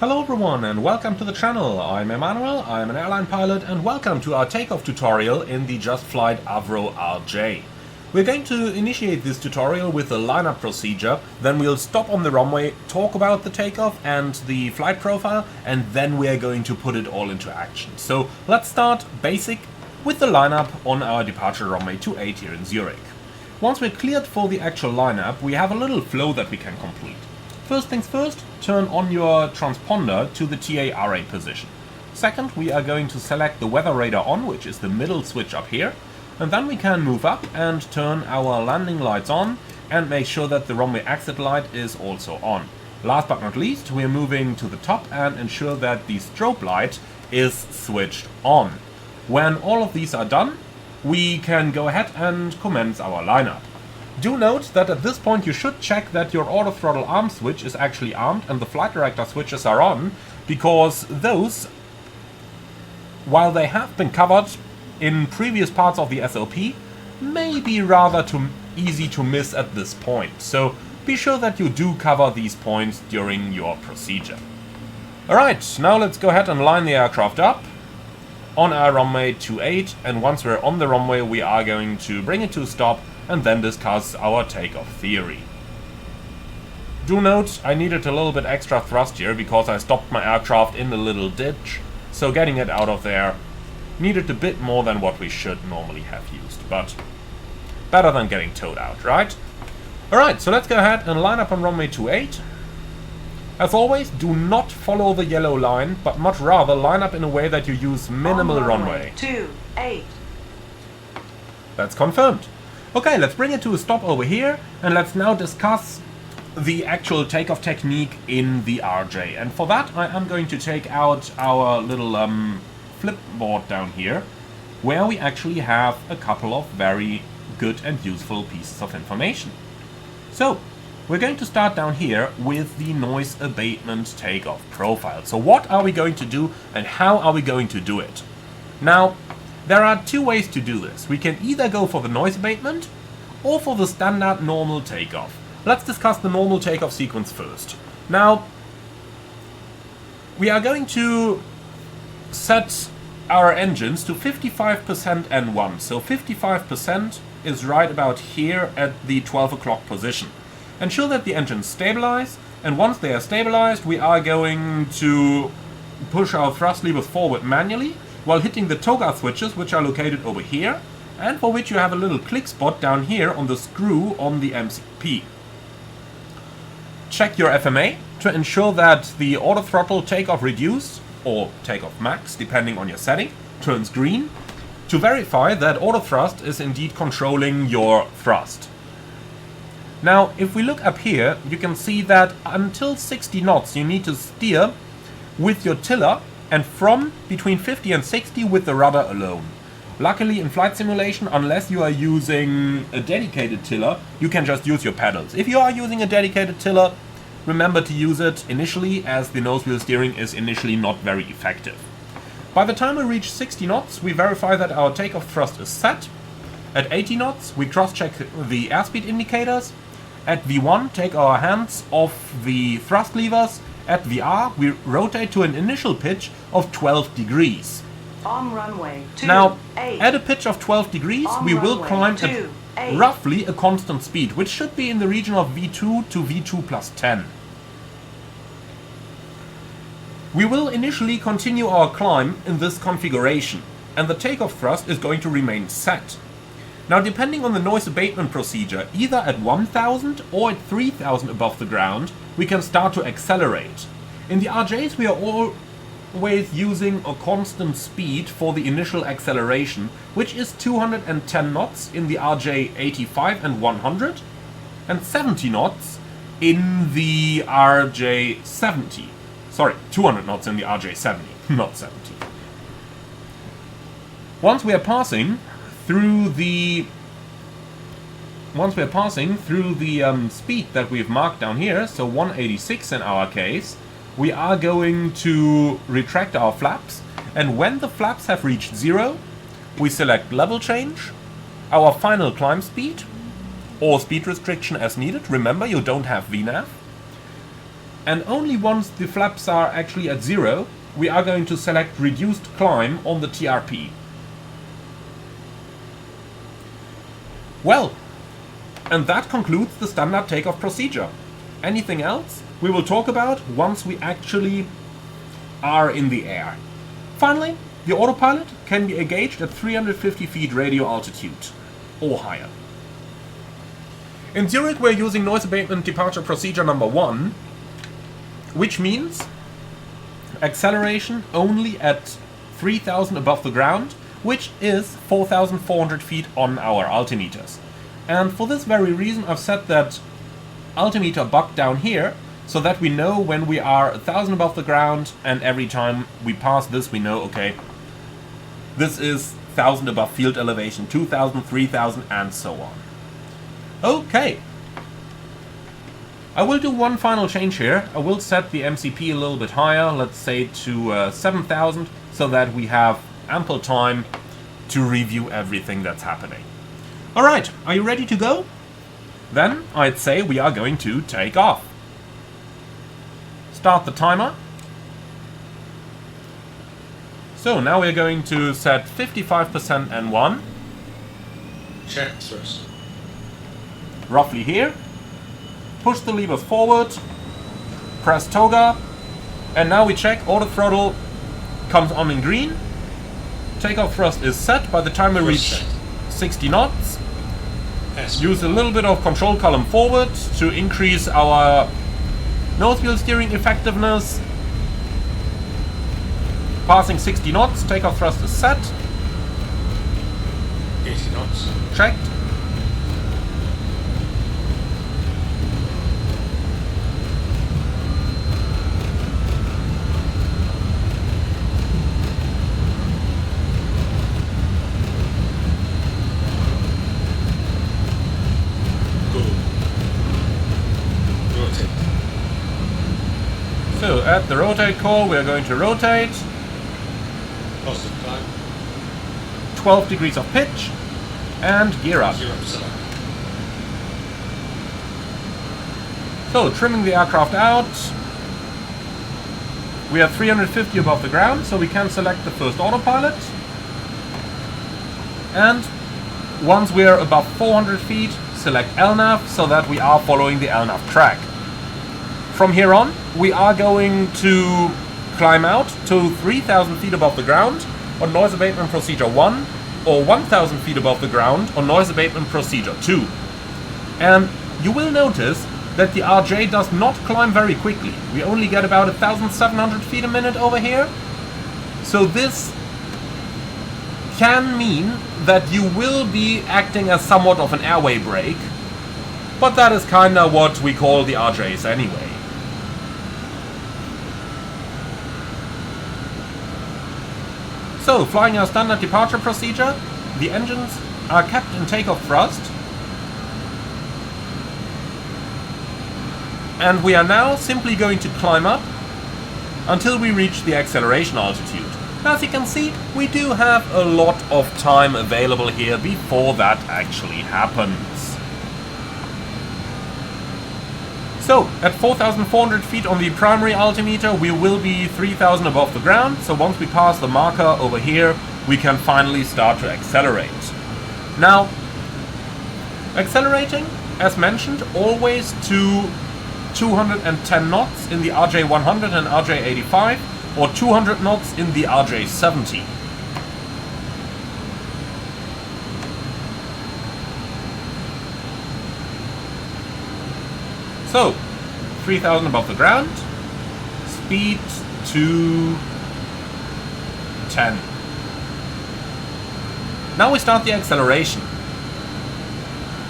Hello everyone and welcome to the channel. I'm Emmanuel, I'm an airline pilot, and welcome to our takeoff tutorial in the JustFlight Avro RJ. We're going to initiate this tutorial with the lineup procedure, then we'll stop on the runway, talk about the takeoff and the flight profile, and then we're going to put it all into action. So let's start basic with the lineup on our departure runway 28 here in Zurich. Once we're cleared for the actual lineup, we have a little flow that we can complete. First things first, turn on your transponder to the TA-RA position. Second, we are going to select the weather radar on, which is the middle switch up here, and then we can move up and turn our landing lights on and make sure that the runway exit light is also on. Last but not least, we are moving to the top and ensure that the strobe light is switched on. When all of these are done, we can go ahead and commence our lineup. Do note that at this point you should check that your auto throttle arm switch is actually armed and the flight director switches are on, because those, while they have been covered in previous parts of the SOP, may be rather easy to miss at this point. So be sure that you do cover these points during your procedure. Alright, now let's go ahead and line the aircraft up on our runway 28, and once we're on the runway we are going to bring it to a stop and then discuss our takeoff theory. Do note, I needed a little bit extra thrust here because I stopped my aircraft in a little ditch, so getting it out of there needed a bit more than what we should normally have used, but better than getting towed out, right? Alright, so let's go ahead and line up on runway 28. As always, do not follow the yellow line, but much rather line up in a way that you use minimal runway. 28. That's confirmed. Okay, let's bring it to a stop over here, and let's now discuss the actual takeoff technique in the RJ. And for that, I am going to take out our little flipboard down here, where we actually have a couple of very good and useful pieces of information. So, we're going to start down here with the noise abatement takeoff profile. So what are we going to do and how are we going to do it? Now, there are two ways to do this. We can either go for the noise abatement or for the standard normal takeoff. Let's discuss the normal takeoff sequence first. Now, we are going to set our engines to 55% N1. So 55% is right about here at the 12 o'clock position. Ensure that the engines stabilize, and once they are stabilized, we are going to push our thrust levers forward manually while hitting the toga switches, which are located over here, and for which you have a little click spot down here on the screw on the MCP. Check your FMA to ensure that the auto throttle takeoff reduce, or takeoff max, depending on your setting, turns green, to verify that auto thrust is indeed controlling your thrust. Now, if we look up here, you can see that until 60 knots you need to steer with your tiller, and from between 50 and 60 with the rudder alone. Luckily in flight simulation, unless you are using a dedicated tiller, you can just use your pedals. If you are using a dedicated tiller, remember to use it initially, as the nose wheel steering is initially not very effective. By the time we reach 60 knots, we verify that our takeoff thrust is set. At 80 knots, we cross-check the airspeed indicators. At V1, take our hands off the thrust levers. At VR, we rotate to an initial pitch of 12 degrees. On runway 28. Now, at a pitch of 12 degrees, we will climb at roughly a constant speed, which should be in the region of V2 to V2 plus 10. We will initially continue our climb in this configuration, and the takeoff thrust is going to remain set. Now, depending on the noise abatement procedure, either at 1000 or at 3000 above the ground, we can start to accelerate. In the RJs, we are always using a constant speed for the initial acceleration, which is 210 knots in the RJ85 and 100, and 70 knots in the RJ70. Sorry, 200 knots in the RJ70, not 70. Once we are passing through the speed that we've marked down here, so 186 in our case, we are going to retract our flaps, and when the flaps have reached 0, we select level change, our final climb speed, or speed restriction as needed. Remember, you don't have VNAV. And only once the flaps are actually at 0, we are going to select reduced climb on the TRP. Well, and that concludes the standard takeoff procedure. Anything else we will talk about once we actually are in the air. Finally, the autopilot can be engaged at 350 feet radio altitude or higher. In Zurich we're using noise abatement departure procedure number 1, which means acceleration only at 3000 above the ground, which is 4400 feet on our altimeters. And for this very reason I've set that altimeter buck down here, so that we know when we are 1000 above the ground, and every time we pass this we know, okay, this is 1000 above field elevation, 2000, 3000 and so on. Okay. I will do one final change here. I will set the MCP a little bit higher, let's say to 7000, so that we have ample time to review everything that's happening. Alright, are you ready to go? Then I'd say we are going to take off. Start the timer. So now we're going to set 55% N1. Check thrust. Roughly here. Push the levers forward. Press toga. And now we check auto throttle comes on in green. Takeoff thrust is set by the time we reach 60 knots. Use a little bit of control column forward to increase our nose wheel steering effectiveness. Passing 60 knots, takeoff thrust is set. 80 knots. Checked. So at the rotate call we are going to rotate. Positive climb. 12 degrees of pitch and gear up. 0%. So trimming the aircraft out. We are 350 above the ground, so we can select the first autopilot. And once we are above 400 feet, select LNAV so that we are following the LNAV track. From here on, we are going to climb out to 3000 feet above the ground on noise abatement procedure 1, or 1000 feet above the ground on noise abatement procedure 2. And you will notice that the RJ does not climb very quickly. We only get about 1700 feet a minute over here. So this can mean that you will be acting as somewhat of an airway brake, but that is kinda what we call the RJs anyway. So, flying our standard departure procedure, the engines are kept in takeoff thrust. And we are now simply going to climb up until we reach the acceleration altitude. As you can see, we do have a lot of time available here before that actually happens. So, at 4,400 feet on the primary altimeter, we will be 3,000 above the ground, so once we pass the marker over here, we can finally start to accelerate. Now, accelerating, as mentioned, always to 210 knots in the RJ100 and RJ85, or 200 knots in the RJ70. So, 3000 above the ground, speed to 10. Now we start the acceleration.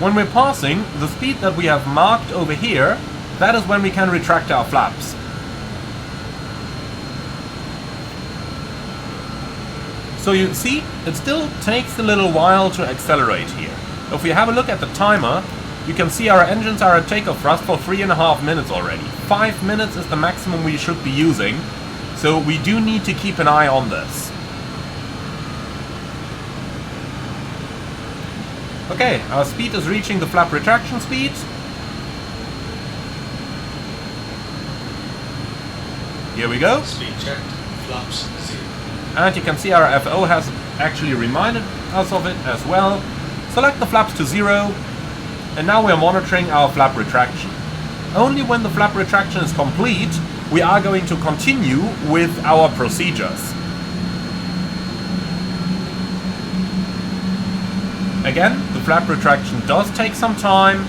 When we're passing the speed that we have marked over here, that is when we can retract our flaps. So you see, it still takes a little while to accelerate here. If we have a look at the timer, you can see our engines are at takeoff thrust for 3.5 minutes already. 5 minutes is the maximum we should be using, so we do need to keep an eye on this. Okay, our speed is reaching the flap retraction speed. Here we go. Speed checked. Flaps 0. And you can see our FO has actually reminded us of it as well. Select the flaps to 0. And now we are monitoring our flap retraction. Only when the flap retraction is complete, we are going to continue with our procedures. Again, the flap retraction does take some time.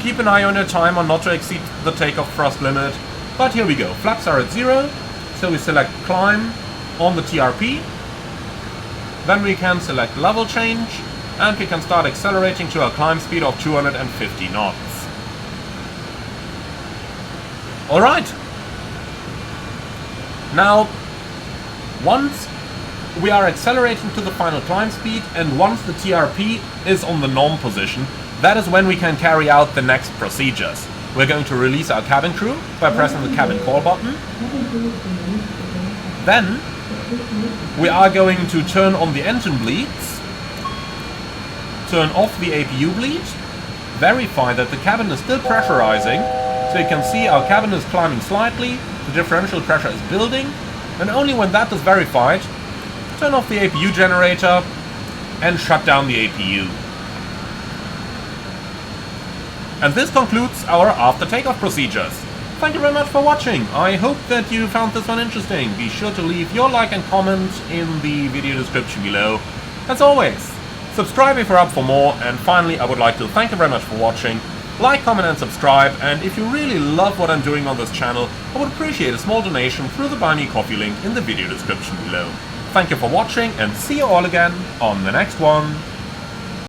Keep an eye on your timer not to exceed the takeoff thrust limit. But here we go. Flaps are at 0. So we select climb on the TRP. Then we can select level change. And we can start accelerating to a climb speed of 250 knots. Alright. Now, once we are accelerating to the final climb speed, and once the TRP is on the norm position, that is when we can carry out the next procedures. We're going to release our cabin crew by pressing the cabin call button. Then we are going to turn on the engine bleeds, turn off the APU bleed, verify that the cabin is still pressurizing, so you can see our cabin is climbing slightly, the differential pressure is building, and only when that is verified, turn off the APU generator and shut down the APU. And this concludes our after takeoff procedures. Thank you very much for watching. I hope that you found this one interesting. Be sure to leave your like and comment in the video description below. As always, subscribe if you're up for more, and finally I would like to thank you very much for watching. Like, comment and subscribe, and if you really love what I'm doing on this channel, I would appreciate a small donation through the Buy Me Coffee link in the video description below. Thank you for watching, and see you all again on the next one.